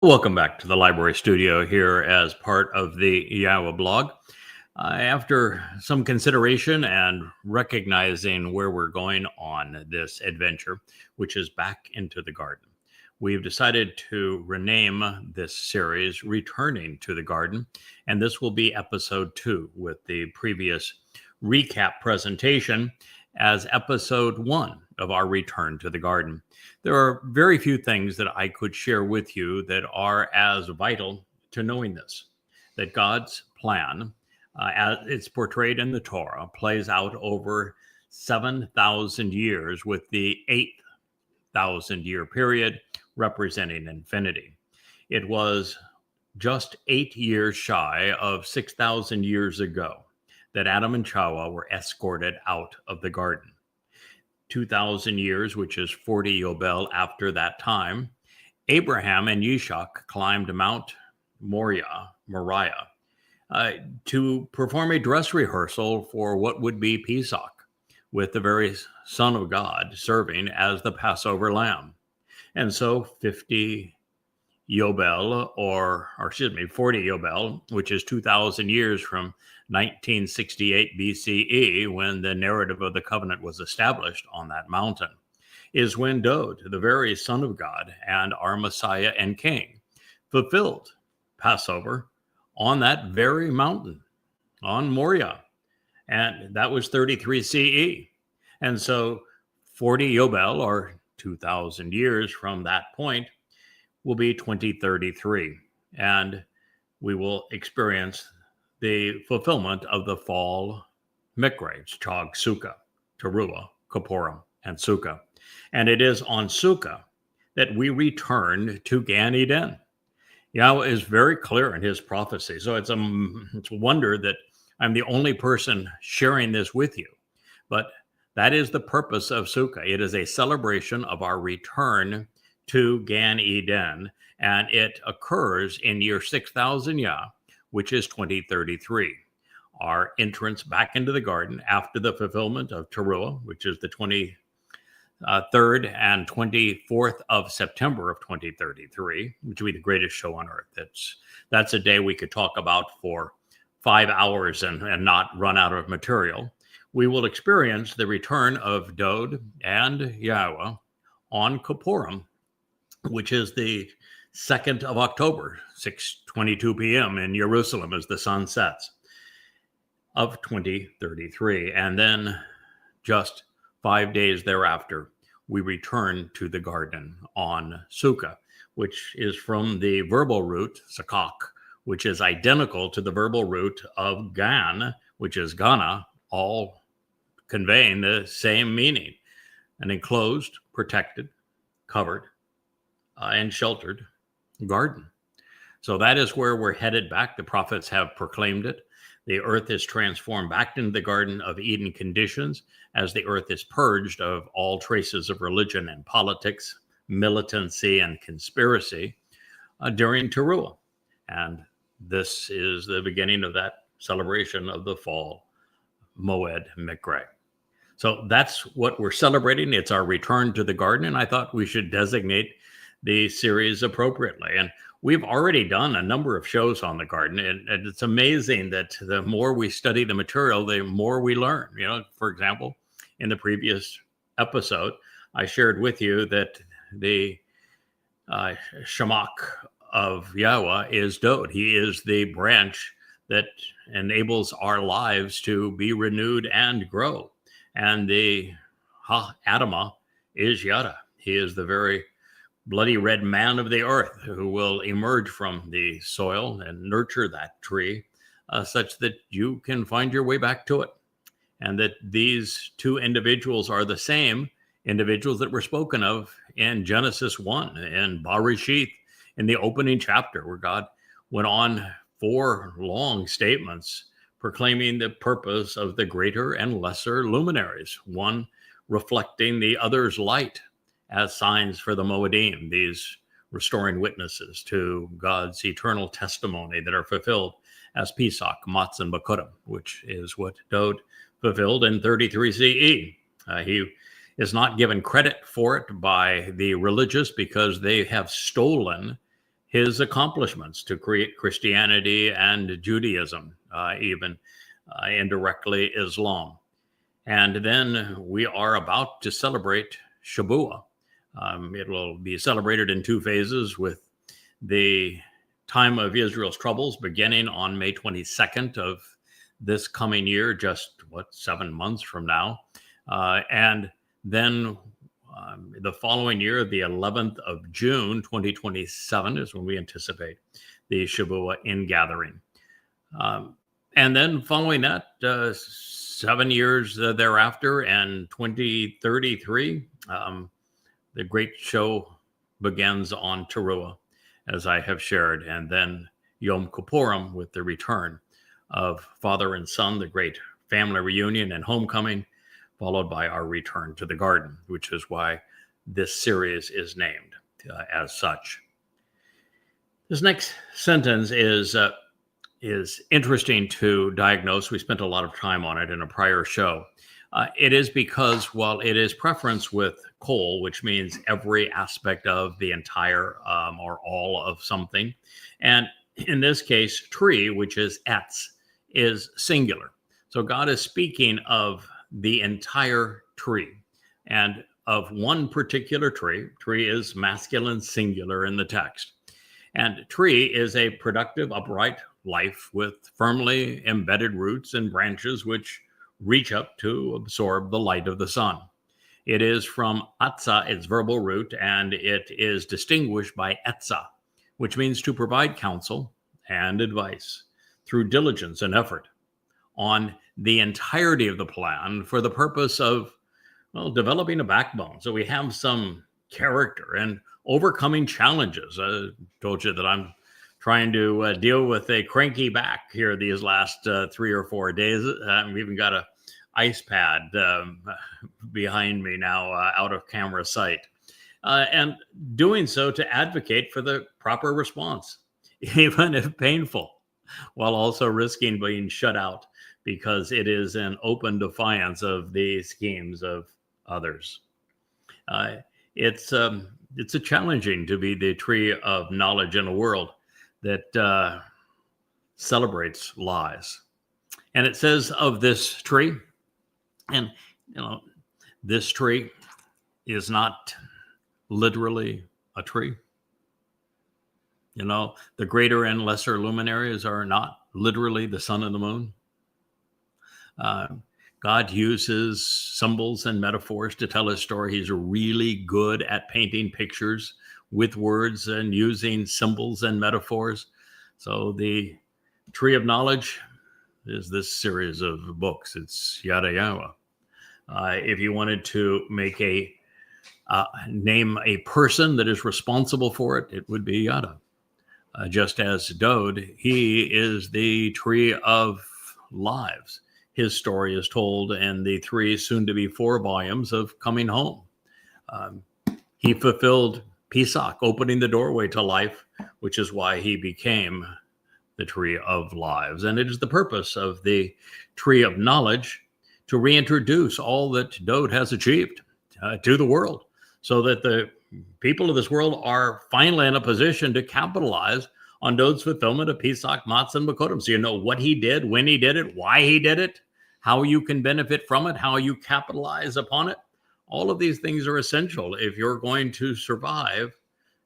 Welcome back to the library studio here as part of the Yahowah blog. After some consideration and recognizing where we're going on this adventure, which is back into the garden, we've decided to rename this series Returning to the Garden, and this will be episode 2 with the previous recap presentation as episode 1 of our Return to the Garden. There are very few things that I could share with you that are as vital to knowing this, that God's plan, as it's portrayed in the Torah, plays out over 7,000 years, with the 8,000-year period representing infinity. It was just 8 years shy of 6,000 years ago that Adam and Chawah were escorted out of the garden. 2,000 years, which is 40 Yobel after that time, Abraham and Yitzhak climbed Mount Moriah to perform a dress rehearsal for what would be Pesach, with the very Son of God serving as the Passover lamb. And so 40 Yobel, which is 2,000 years from 1968 BCE, when the narrative of the covenant was established on that mountain, is when Dowd, the very Son of God and our Messiah and King, fulfilled Passover on that very mountain, on Moriah. And that was 33 CE. And so 40 Yobel, or 2,000 years from that point, will be 2033. And we will experience the fulfillment of the fall Miqra'ey, Chag, Sukah, Teruah, Kippurim, and Sukah. And it is on Sukah that we return to Gan Eden. Yahweh is very clear in his prophecy. So it's a wonder that I'm the only person sharing this with you. But that is the purpose of Sukah. It is a celebration of our return to Gan Eden, and it occurs in year 6,000 Yah, which is 2033. Our entrance back into the garden after the fulfillment of Teruah, which is the 23rd and 24th of September of 2033, which will be the greatest show on earth. That's a day we could talk about for 5 hours and not run out of material. We will experience the return of Dowd and Yahowah on Kippurim, which is the 2nd of October, 6:22 p.m. in Jerusalem as the sun sets, of 2033. And then just 5 days thereafter, we return to the garden on Sukah, which is from the verbal root, Sukah, which is identical to the verbal root of Gan, which is Gana, all conveying the same meaning: an enclosed, protected, covered, and sheltered garden. So that is where we're headed back. The prophets have proclaimed it. The earth is transformed back into the Garden of Eden conditions as the earth is purged of all traces of religion and politics, militancy and conspiracy during Teruah. And this is the beginning of that celebration of the fall, Mow'ed Miqra'ey. So that's what we're celebrating. It's our return to the garden, and I thought we should designate the series appropriately. And we've already done a number of shows on the garden, and it's amazing that the more we study the material, the more we learn. You know, for example, in the previous episode, I shared with you that the Shamakh of Yahowah is Dowd. He is the branch that enables our lives to be renewed and grow. And the Adamah is Yada. He is the very bloody red man of the earth who will emerge from the soil and nurture that tree such that you can find your way back to it. And that these two individuals are the same individuals that were spoken of in Genesis 1 and Bereshith in the opening chapter, where God went on 4 long statements proclaiming the purpose of the greater and lesser luminaries, one reflecting the other's light as signs for the Moedim, these restoring witnesses to God's eternal testimony that are fulfilled as Pesach, Matzah, and Bikurim, which is what Dowd fulfilled in 33 CE. He is not given credit for it by the religious because they have stolen his accomplishments to create Christianity and Judaism, even indirectly Islam. And then we are about to celebrate shabuw'ah. It will be celebrated in two phases, with the time of Israel's troubles beginning on May 22nd of this coming year, just 7 months from now. And then the following year, the 11th of June, 2027, is when we anticipate the shabuw'ah ingathering. And then following that, 7 years thereafter, and 2033, the great show begins on Teruah, as I have shared, and then Yom Kippurim with the return of Father and Son, the great family reunion and homecoming, followed by our return to the garden, which is why this series is named as such. This next sentence is interesting to diagnose. We spent a lot of time on it in a prior show. It is because while it is preference with kol, which means every aspect of the entire or all of something, and in this case, tree, which is etz, is singular. So God is speaking of the entire tree, and of one particular tree. Tree is masculine singular in the text. And tree is a productive, upright life with firmly embedded roots and branches which reach up to absorb the light of the sun. It is from al-aqsa, its verbal root, and it is distinguished by etza, which means to provide counsel and advice through diligence and effort on the entirety of the plan for the purpose of, developing a backbone. So we have some character and overcoming challenges. I told you that I'm trying to deal with a cranky back here these last 3 or 4 days. I've even got a ice pad behind me now, out of camera sight. And doing so to advocate for the proper response, even if painful, while also risking being shut out because it is an open defiance of the schemes of others. It's a challenging to be the tree of knowledge in a world that celebrates lies. And it says of this tree, and this tree is not literally a tree. The greater and lesser luminaries are not literally the sun and the moon. God uses symbols and metaphors to tell his story. He's really good at painting pictures with words and using symbols and metaphors. So the tree of knowledge is this series of books. It's Yahowah. If you wanted to make name a person that is responsible for it, it would be Yada. Just as Dowd, he is the tree of lives. His story is told in the 3 soon-to-be 4 volumes of Coming Home. He fulfilled Pesach, opening the doorway to life, which is why he became the tree of lives. And it is the purpose of the tree of knowledge to reintroduce all that Dowd has achieved to the world, so that the people of this world are finally in a position to capitalize on Dowd's fulfillment of Pesach, Matzah, and Makotim. So you know what he did, when he did it, why he did it, how you can benefit from it, how you capitalize upon it. All of these things are essential if you're going to survive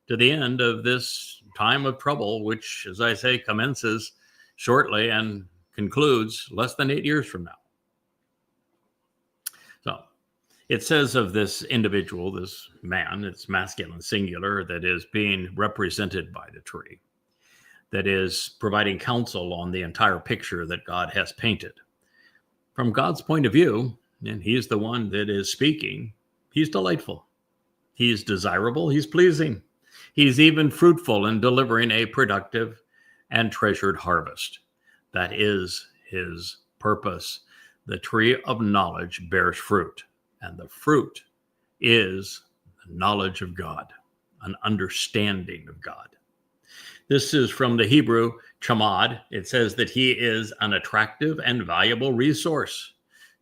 to the end of this time of trouble, which, as I say, commences shortly and concludes less than 8 years from now. So it says of this individual, this man, it's masculine singular, that is being represented by the tree, that is providing counsel on the entire picture that God has painted. From God's point of view, and he's the one that is speaking, he's delightful, he's desirable, he's pleasing, he's even fruitful in delivering a productive and treasured harvest. That is his purpose. The tree of knowledge bears fruit, and the fruit is the knowledge of God, an understanding of God. This is from the Hebrew Chamad. It says that he is an attractive and valuable resource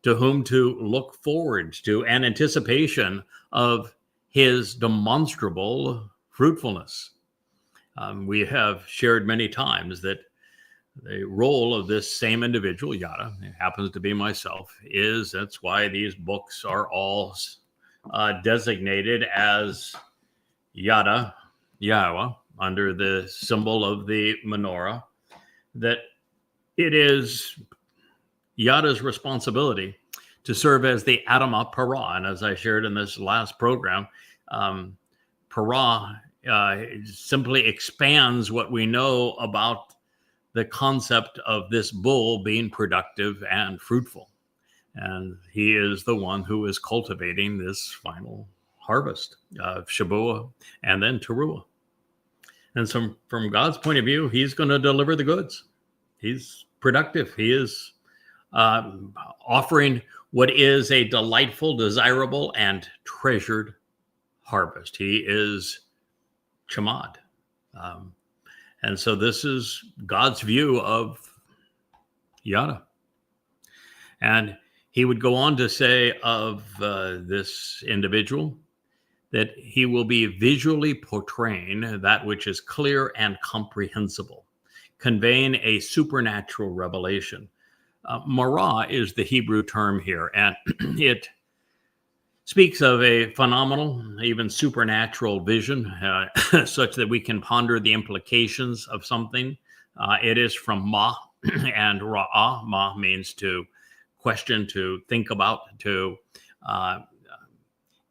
to whom to look forward to an anticipation of his demonstrable fruitfulness. We have shared many times that the role of this same individual, Yada, it happens to be myself, that's why these books are all designated as Yada, Yahowah, under the symbol of the menorah, that it is Yada's responsibility to serve as the Adamah Parah. And as I shared in this last program, Parah simply expands what we know about the concept of this bull being productive and fruitful. And he is the one who is cultivating this final harvest of shabuw'ah and then Teruah. And so from God's point of view, he's going to deliver the goods. He's productive. He is offering what is a delightful, desirable, and treasured harvest. He is Chamad. And so this is God's view of Yada. And he would go on to say of this individual that he will be visually portraying that which is clear and comprehensible, conveying a supernatural revelation. Marah is the Hebrew term here, and it speaks of a phenomenal, even supernatural vision, such that we can ponder the implications of something. It is from ma and ra'ah. Ma means to question, to think about, to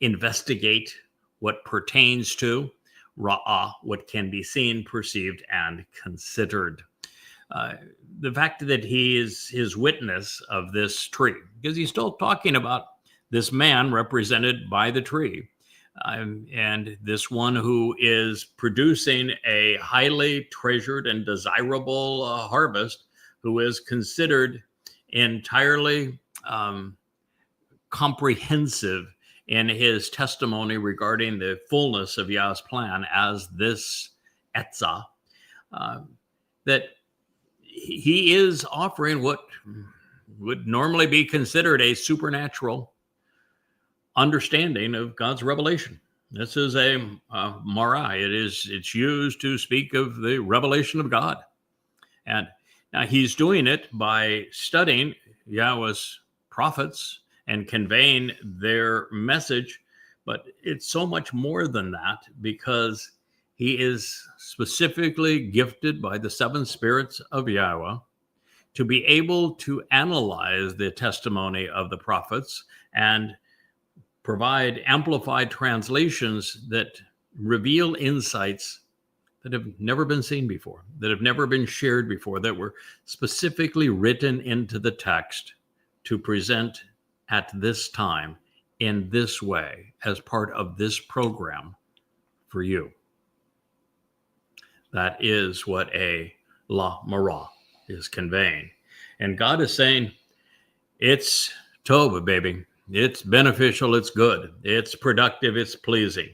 investigate what pertains to. Ra'ah, what can be seen, perceived, and considered. The fact that he is his witness of this tree, because he's still talking about this man represented by the tree, and this one who is producing a highly treasured and desirable harvest, who is considered entirely comprehensive in his testimony regarding the fullness of Yah's plan as this al-aqsa, that he is offering what would normally be considered a supernatural understanding of God's revelation. This is a Miqra'ey. It's used to speak of the revelation of God. And now he's doing it by studying Yahweh's prophets and conveying their message. But it's so much more than that, because he is specifically gifted by the seven spirits of Yahweh to be able to analyze the testimony of the prophets and provide amplified translations that reveal insights that have never been seen before, that have never been shared before, that were specifically written into the text to present at this time in this way as part of this program for you. That is what a la Marah is conveying. And God is saying, it's Towrah, baby. It's beneficial, it's good, it's productive, it's pleasing.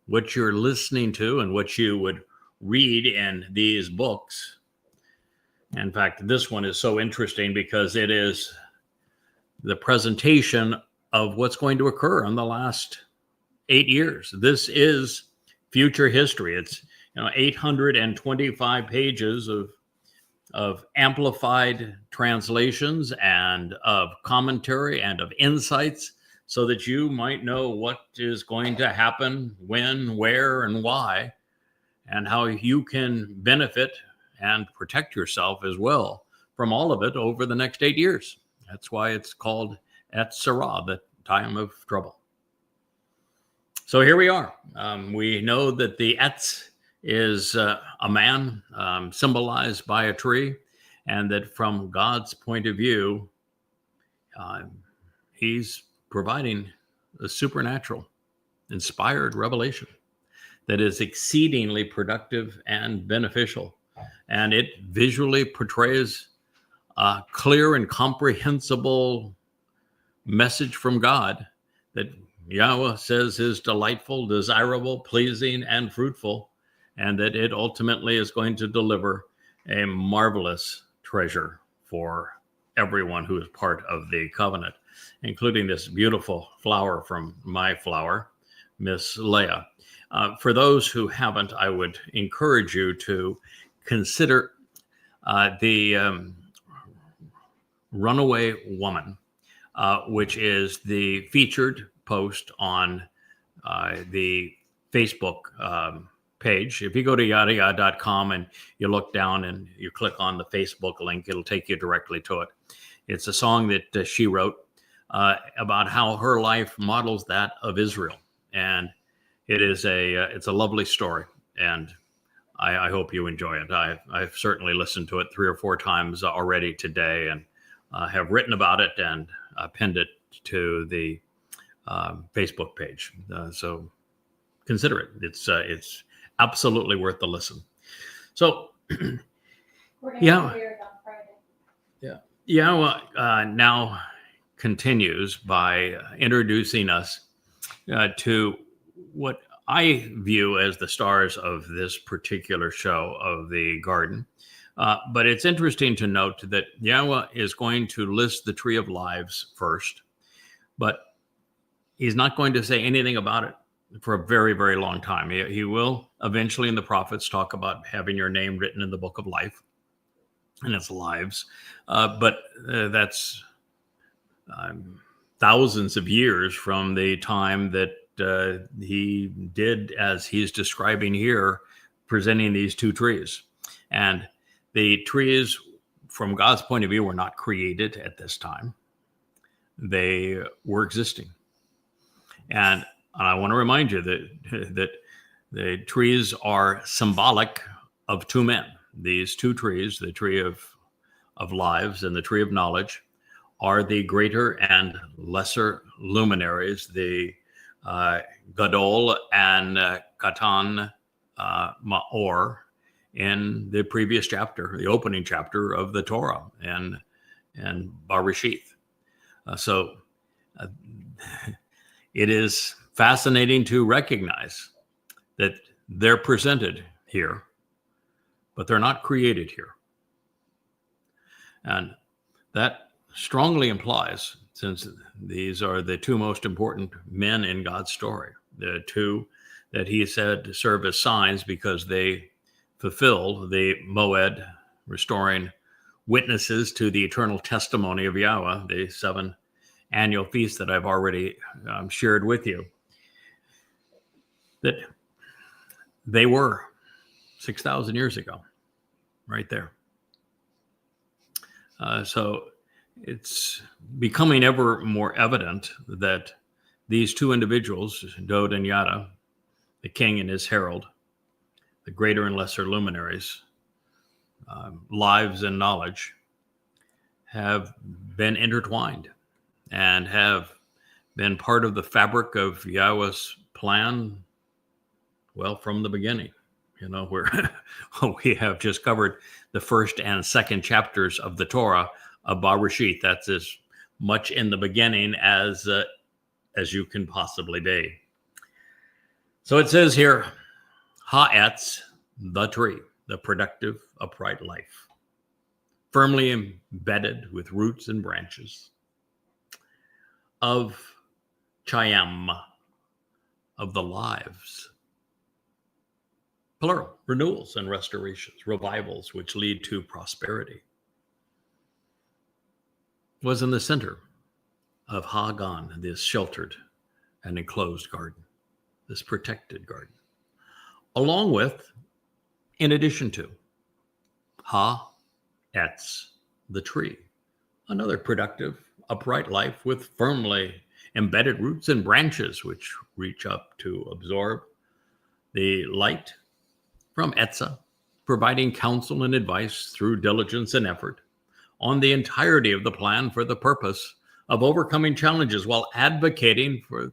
What you're listening to and what you would read in these books. In fact, this one is so interesting because it is the presentation of what's going to occur in the last 8 years. This is future history. It's 825 pages of amplified translations and of commentary and of insights, so that you might know what is going to happen, when, where, and why, and how you can benefit and protect yourself as well from all of it over the next 8 years. That's why it's called Sarah, the time of trouble. So here we are. We know that the Etz is a man symbolized by a tree, and that from God's point of view, he's providing a supernatural, inspired revelation that is exceedingly productive and beneficial. And it visually portrays a clear and comprehensible message from God that Yahweh says is delightful, desirable, pleasing, and fruitful, and that it ultimately is going to deliver a marvelous treasure for everyone who is part of the covenant, including this beautiful flower from my flower, Miss Leah. For those who haven't, I would encourage you to consider the Runaway Woman, which is the featured post on the Facebook page. If you go to Yahowah.com and you look down and you click on the Facebook link, it'll take you directly to it. It's a song that she wrote about how her life models that of Israel, and it's a lovely story, and I hope you enjoy it. I've certainly listened to it 3 or 4 times already today, and have written about it and pinned it to the Facebook page. So consider it. It's absolutely worth the listen. So, We're going to hear it on Friday. Yahowah now continues by introducing us to what I view as the stars of this particular show of the garden. But it's interesting to note that Yahowah is going to list the tree of lives first, but he's not going to say anything about it for a very, very long time. He will eventually in the prophets talk about having your name written in the book of life and its lives. But that's thousands of years from the time that he did, as he's describing here, presenting these 2 trees. And the trees, from God's point of view, were not created at this time. They were existing. And I want to remind you that the trees are symbolic of 2 men. These 2 trees, the tree of lives and the tree of knowledge, are the greater and lesser luminaries, the Gadol and Katan Ma'or, in the previous chapter, the opening chapter of the Towrah and Bereshith. It is fascinating to recognize that they're presented here, but they're not created here. And that strongly implies, since these are the 2 most important men in God's story, the 2 that he said to serve as signs because they fulfill the Mow'ed, restoring witnesses to the eternal testimony of Yahowah, the 7 annual feasts that I've already shared with you, that they were 6,000 years ago, right there. So it's becoming ever more evident that these 2 individuals, Dowd and Yada, the king and his herald, the greater and lesser luminaries, lives and knowledge, have been intertwined and have been part of the fabric of Yahowah's plan, well, from the beginning. You know, where we have just covered the 1st and 2nd chapters of the Towrah of Bereshith. That's as much in the beginning as you can possibly be. So it says here, Ha'etz, the tree, the productive, upright life, firmly embedded with roots and branches, of Chayam, of the lives, plural, renewals and restorations, revivals which lead to prosperity, was in the center of Ha-Gan, this sheltered and enclosed garden, this protected garden, along with, in addition to, Ha-Etz, the tree, another productive, upright life with firmly embedded roots and branches which reach up to absorb the light from Etza, providing counsel and advice through diligence and effort on the entirety of the plan for the purpose of overcoming challenges while advocating for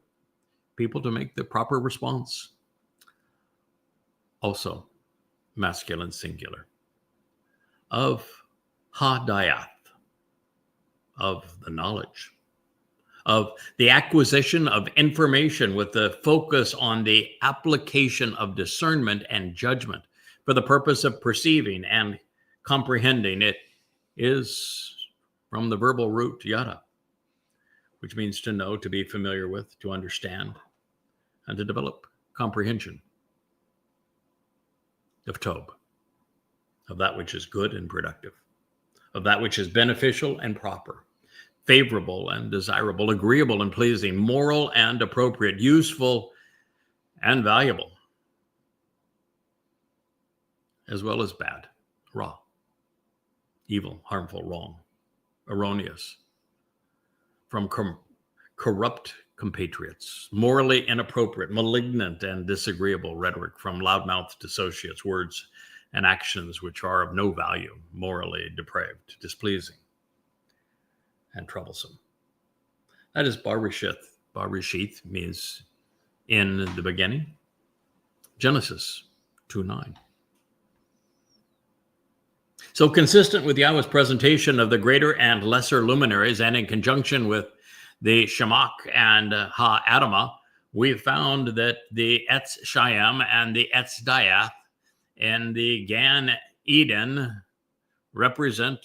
people to make the proper response. Also, masculine singular, of Ha-Dayath, of the knowledge, of the acquisition of information with the focus on the application of discernment and judgment for the purpose of perceiving and comprehending. It is from the verbal root yada, which means to know, to be familiar with, to understand, and to develop comprehension of Tob, of that which is good and productive, of that which is beneficial and proper, favorable and desirable, agreeable and pleasing, moral and appropriate, useful and valuable, as well as bad, raw, evil, harmful, wrong, erroneous, from corrupt compatriots, morally inappropriate, malignant, and disagreeable rhetoric from loudmouthed associates, words and actions which are of no value, morally depraved, displeasing, and troublesome. That is Bereshith. Bereshith means in the beginning. Genesis 2:9. So consistent with Yahweh's presentation of the greater and lesser luminaries, and in conjunction with the Shamakh and Adamah, we found that the Etz Shayim and the Etz Dayath and the Gan Eden represent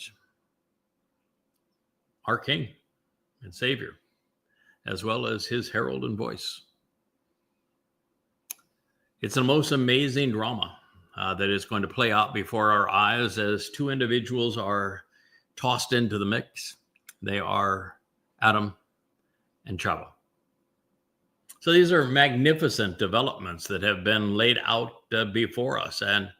our King and Savior, as well as his herald and voice. It's a most amazing drama that is going to play out before our eyes as two individuals are tossed into the mix. They are Adam and Chava. So these are magnificent developments that have been laid out before us, and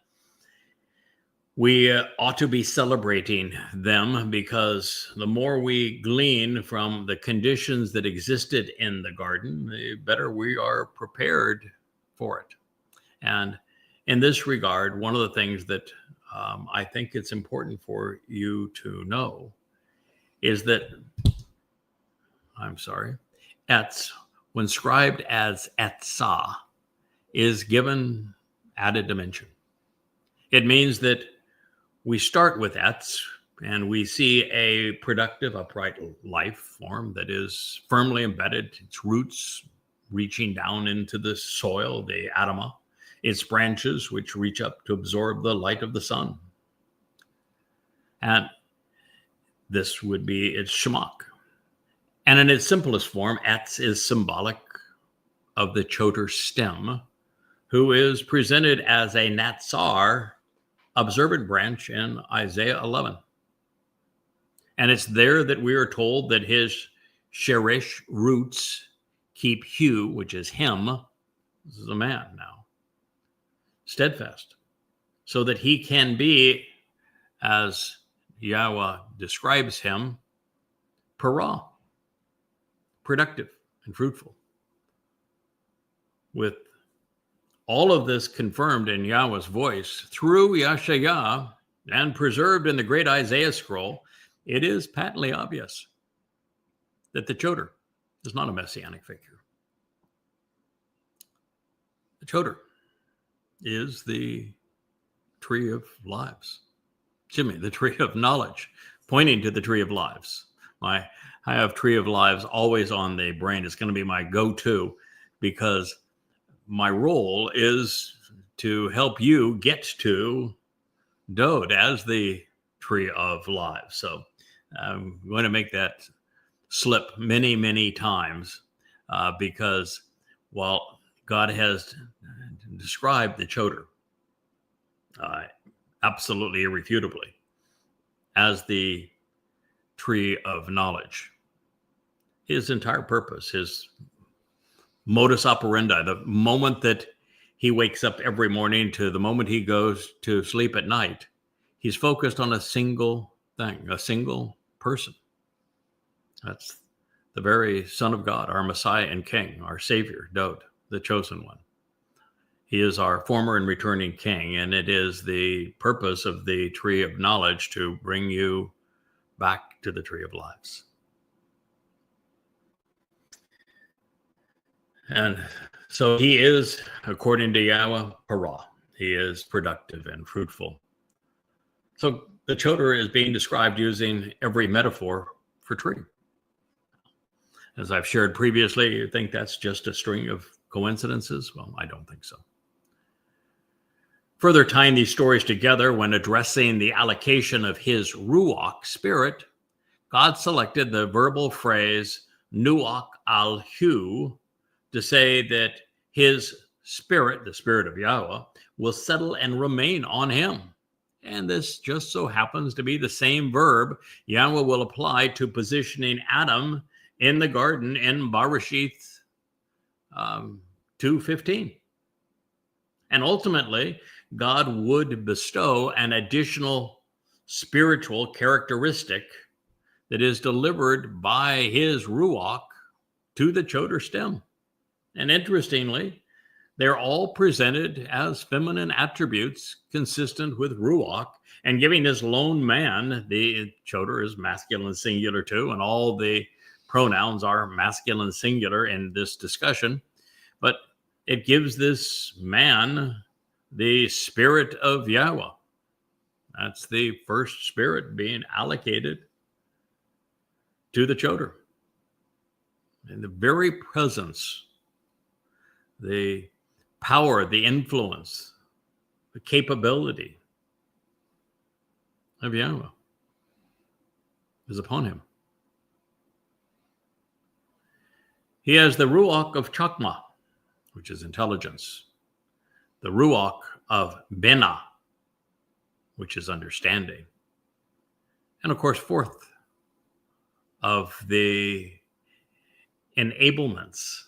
we ought to be celebrating them, because the more we glean from the conditions that existed in the garden, the better we are prepared for it. And in this regard, one of the things that I think it's important for you to know is that, Etz, when scribed as Etzah, is given added dimension. It means that we start with Etz, and we see a productive, upright life form that is firmly embedded, its roots reaching down into the soil, the Adamah, its branches which reach up to absorb the light of the sun. And this would be its Shamakh. And in its simplest form, Etz is symbolic of the Choter stem, who is presented as a Natsar observant branch in Isaiah 11. And it's there that we are told that his Sheresh roots keep Hu, which is him, this is a man now, steadfast, so that he can be, as Yahweh describes him, Teruah, productive and fruitful. With all of this confirmed in Yahweh's voice through Yasha'yah and preserved in the great Isaiah scroll, it is patently obvious that the Choter is not a messianic figure. The Choter is the tree of lives. The tree of knowledge, pointing to the tree of lives. I have tree of lives always on the brain. It's going to be my go-to, because my role is to help you get to Dowd as the tree of lives. So I'm going to make that slip many, many times, because while God has described the Choter absolutely irrefutably as the tree of knowledge, his entire purpose, his modus operandi, the moment that he wakes up every morning to the moment he goes to sleep at night, he's focused on a single thing, a single person. That's the very Son of God, our Messiah and King, our Savior, Dowd, the chosen one. He is our former and returning King, and it is the purpose of the tree of knowledge to bring you back to the tree of lives. And so he is, according to Yahweh, Teruah. He is productive and fruitful. So the Choter is being described using every metaphor for tree. As I've shared previously, you think that's just a string of coincidences? Well, I don't think so. Further tying these stories together, when addressing the allocation of his Ruach spirit, God selected the verbal phrase Nuach al-Hu to say that his Spirit, the Spirit of Yahowah, will settle and remain on him. And this just so happens to be the same verb Yahweh will apply to positioning Adam in the garden in Bereshith 2:15. And ultimately, God would bestow an additional spiritual characteristic that is delivered by his Ruach to the Choter stem. And interestingly, they're all presented as feminine attributes consistent with Ruach, and giving this lone man, the Choter is masculine singular too, and all the pronouns are masculine singular in this discussion. But it gives this man the Spirit of Yahweh. That's the first spirit being allocated to the Choter. In the very presence, the power, the influence, the capability of Yahweh is upon him. He has the Ruach of Chokmah, which is intelligence, the Ruach of Binah, which is understanding, and of course, fourth, of the enablements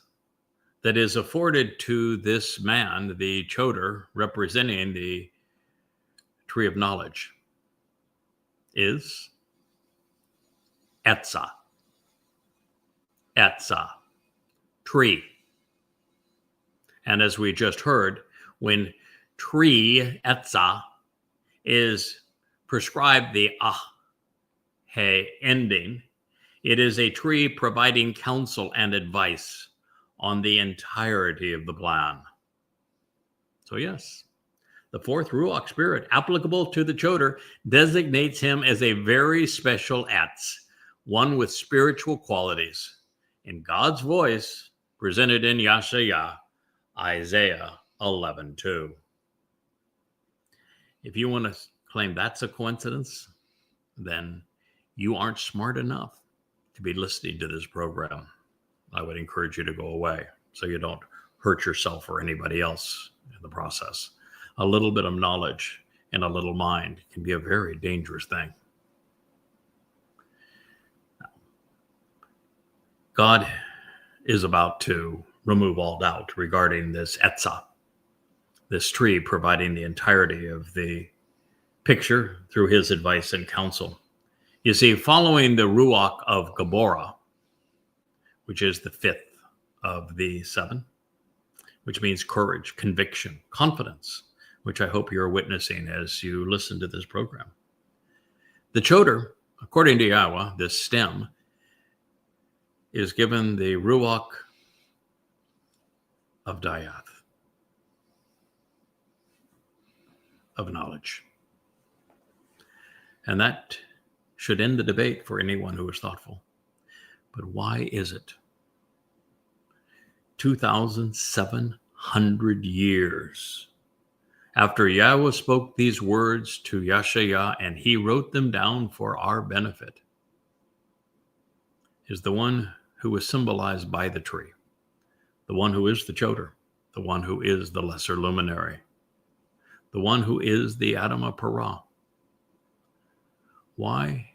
that is afforded to this man, the Choter, representing the tree of knowledge, is Etza. Etza, tree. And as we just heard, when tree, Etza, is prescribed the he ending, it is a tree providing counsel and advice on the entirety of the plan. So yes, the fourth Ruach spirit applicable to the Choter designates him as a very special Etz, one with spiritual qualities, in God's voice presented in Yasha'yah, Isaiah 11:2. If you want to claim that's a coincidence, then you aren't smart enough to be listening to this program. I would encourage you to go away so you don't hurt yourself or anybody else in the process. A little bit of knowledge in a little mind can be a very dangerous thing. God is about to remove all doubt regarding this Etza, this tree providing the entirety of the picture through his advice and counsel. You see, following the Ruach of Gabry'el, which is the fifth of the seven, which means courage, conviction, confidence, which I hope you're witnessing as you listen to this program. The Choter, according to Yahowah, this stem, is given the Ruach of Dowd, of knowledge. And that should end the debate for anyone who is thoughtful. But why is it 2,700 years after Yahweh spoke these words to Yasha'yah and he wrote them down for our benefit, is the one who was symbolized by the tree, the one who is the Choter, the one who is the lesser luminary, the one who is the Adamah Parah? Why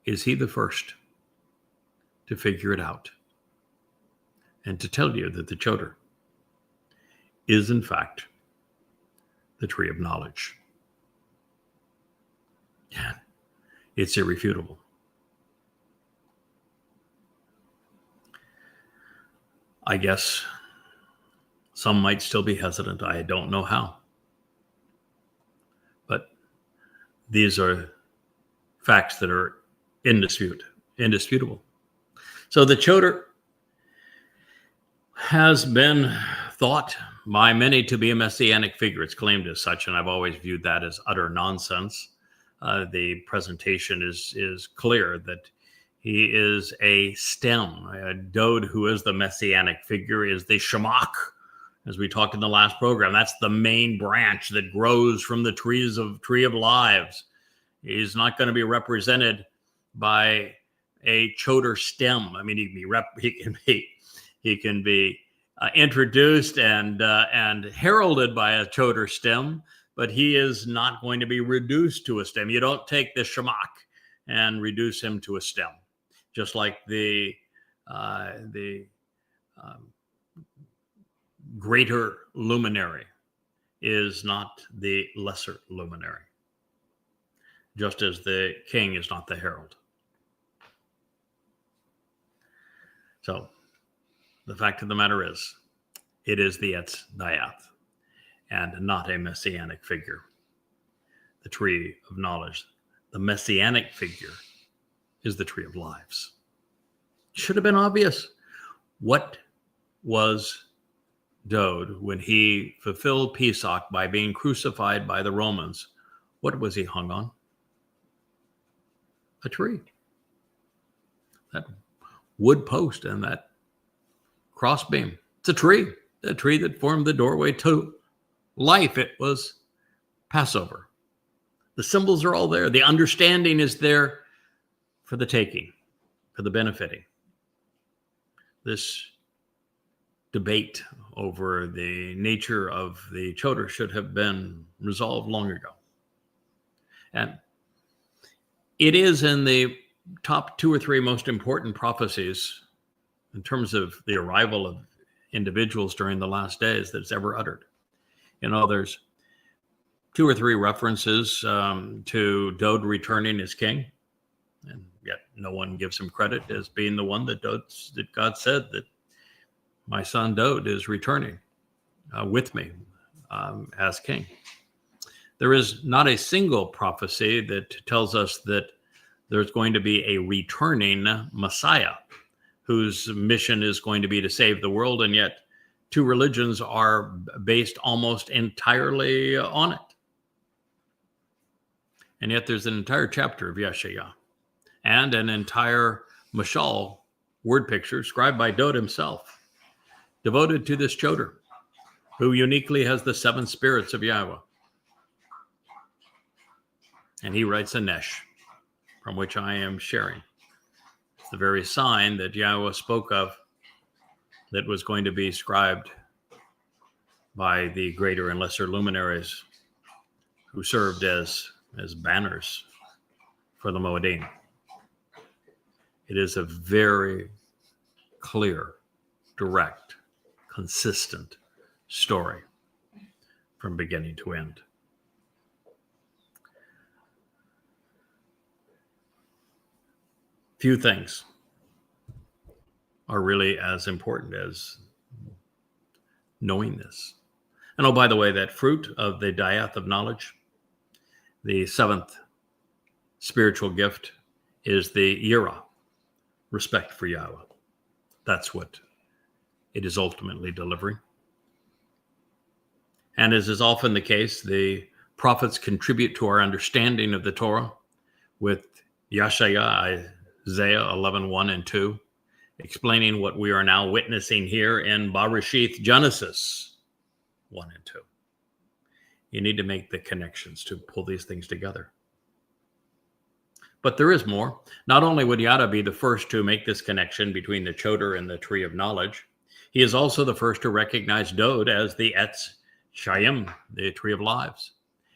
is he the first to figure it out and to tell you that the Choter is in fact the tree of knowledge? Yeah, it's irrefutable. I guess some might still be hesitant. I don't know how. But these are facts that are indisputable. So the Choter has been thought by many to be a messianic figure. It's claimed as such, and I've always viewed that as utter nonsense. The presentation is clear that he is a stem. Dowd, who is the messianic figure, is the Shamakh, as we talked in the last program. That's the main branch that grows from the tree of lives. He's not going to be represented by a Choter stem. I mean, he can be introduced and heralded by a Choter stem, but he is not going to be reduced to a stem. You don't take the Shamakh and reduce him to a stem, just like the greater luminary is not the lesser luminary, just as the king is not the herald. So the fact of the matter is, it is the Etz Dayath and not a messianic figure. The tree of knowledge, the messianic figure, is the tree of lives. Should have been obvious. What was Dowd when he fulfilled Pesach by being crucified by the Romans? What was he hung on? A tree. That wood post and that crossbeam. It's a tree that formed the doorway to life. It was Passover. The symbols are all there. The understanding is there for the taking, for the benefiting. This debate over the nature of the Choter should have been resolved long ago. And it is in the top 2 or 3 most important prophecies in terms of the arrival of individuals during the last days that's ever uttered. You know, there's 2 or 3 references to Dowd returning as king, and yet no one gives him credit as being the one that God said that my son Dowd is returning with me as king. There is not a single prophecy that tells us that there's going to be a returning Messiah whose mission is going to be to save the world, and yet 2 religions are based almost entirely on it. And yet there's an entire chapter of Yasha'yah and an entire mashal word picture scribed by Dowd himself, devoted to this Choter, who uniquely has the 7 spirits of Yahowah. And he writes a nesh, from which I am sharing. It's the very sign that Yahowah spoke of that was going to be scribed by the greater and lesser luminaries who served as banners for the Mow'ed. It is a very clear, direct, consistent story from beginning to end. Few things are really as important as knowing this. And oh, by the way, that fruit of the Dayath of knowledge, the 7th spiritual gift, is the yirah, respect for Yahowah. That's what it is ultimately delivering. And as is often the case, the prophets contribute to our understanding of the Torah with Yasha'yah, Isaiah 11:1 and 2, explaining what we are now witnessing here in Bereshith, Genesis 1 and 2. You need to make the connections to pull these things together. But there is more. Not only would Yada be the first to make this connection between the Choter and the tree of knowledge, he is also the first to recognize Dowd as the Etz Chaim, the tree of lives.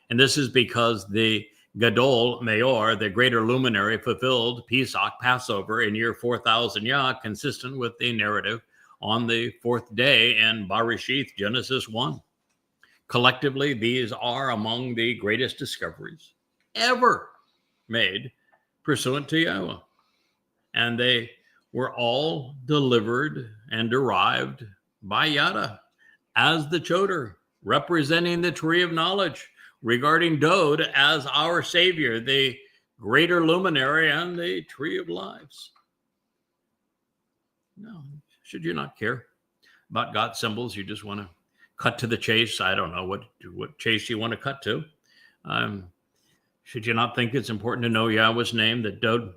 And this is because the Gadol Mayor, the greater luminary, fulfilled Pesach, Passover, in year 4000 Yah, consistent with the narrative on the 4th day in Bereshith, Genesis 1. Collectively, these are among the greatest discoveries ever made pursuant to Yahowah. And they were all delivered and derived by Yada as the Choter, representing the tree of knowledge, regarding Dowd as our Savior, the greater luminary and the tree of lives. No, should you not care about God's symbols? You just want to cut to the chase. I don't know what chase you want to cut to. Should you not think it's important to know Yahweh's name, that Dowd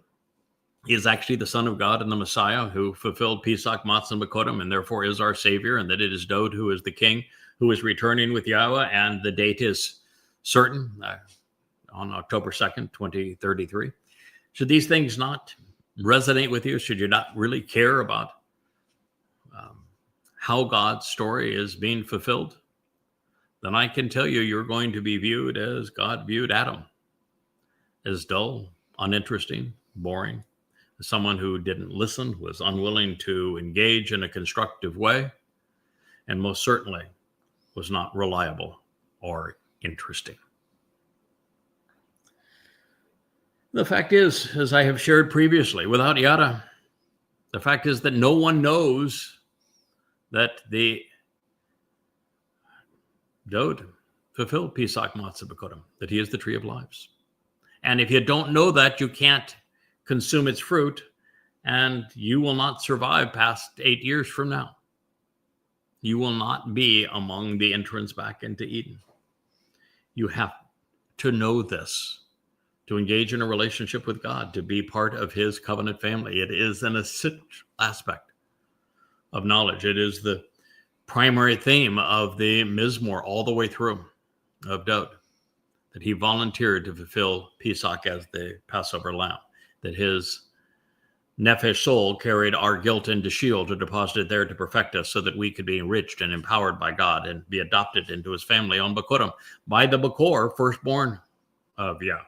is actually the Son of God and the Messiah who fulfilled Pesach, Matzah, and Bekodim, and therefore is our Savior, and that it is Dowd who is the King who is returning with Yahowah, and the date is certain, on October 2nd, 2033. Should these things not resonate with you? Should you not really care about how God's story is being fulfilled, then I can tell you you're going to be viewed as God viewed Adam, as dull, uninteresting, boring, as someone who didn't listen, was unwilling to engage in a constructive way, and most certainly was not reliable or interesting. The fact is, as I have shared previously, without Yada, the fact is that no one knows that the Dowd fulfilled Pesach Matzah B'Kodem, that he is the tree of lives. And if you don't know that, you can't consume its fruit, and you will not survive past 8 years from now. You will not be among the entrants back into Eden. You have to know this, to engage in a relationship with God, to be part of his covenant family. It is an essential aspect of knowledge. It is the primary theme of the Mizmor all the way through of Dowd, that he volunteered to fulfill Pesach as the Passover lamb, that his Nefesh soul carried our guilt into Sheol to deposit it there to perfect us so that we could be enriched and empowered by God and be adopted into his family on B'Kodem by the B'Kor, firstborn of Yah.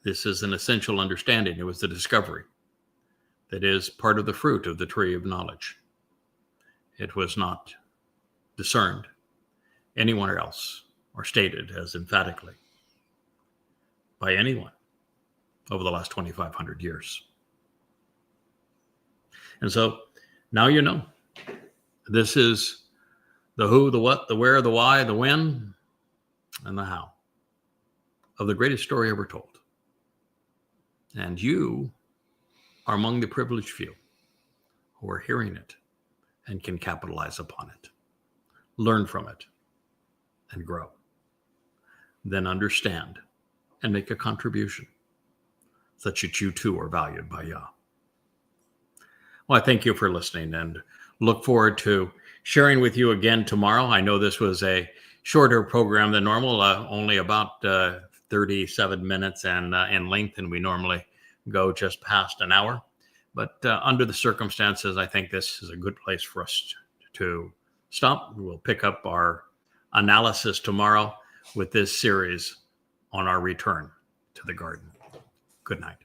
This is an essential understanding. It was the discovery that is part of the fruit of the tree of knowledge. It was not discerned anywhere else or stated as emphatically by anyone over the last 2,500 years. And so now you know. This is the who, the what, the where, the why, the when, and the how of the greatest story ever told. And you are among the privileged few who are hearing it and can capitalize upon it, learn from it, and grow. Then understand and make a contribution such that you too are valued by Yah. Well, I thank you for listening and look forward to sharing with you again tomorrow. I know this was a shorter program than normal, only about 37 minutes in length, and we normally go just past an hour. But under the circumstances, I think this is a good place for us to stop. We'll pick up our analysis tomorrow with this series on our return to the garden. Good night.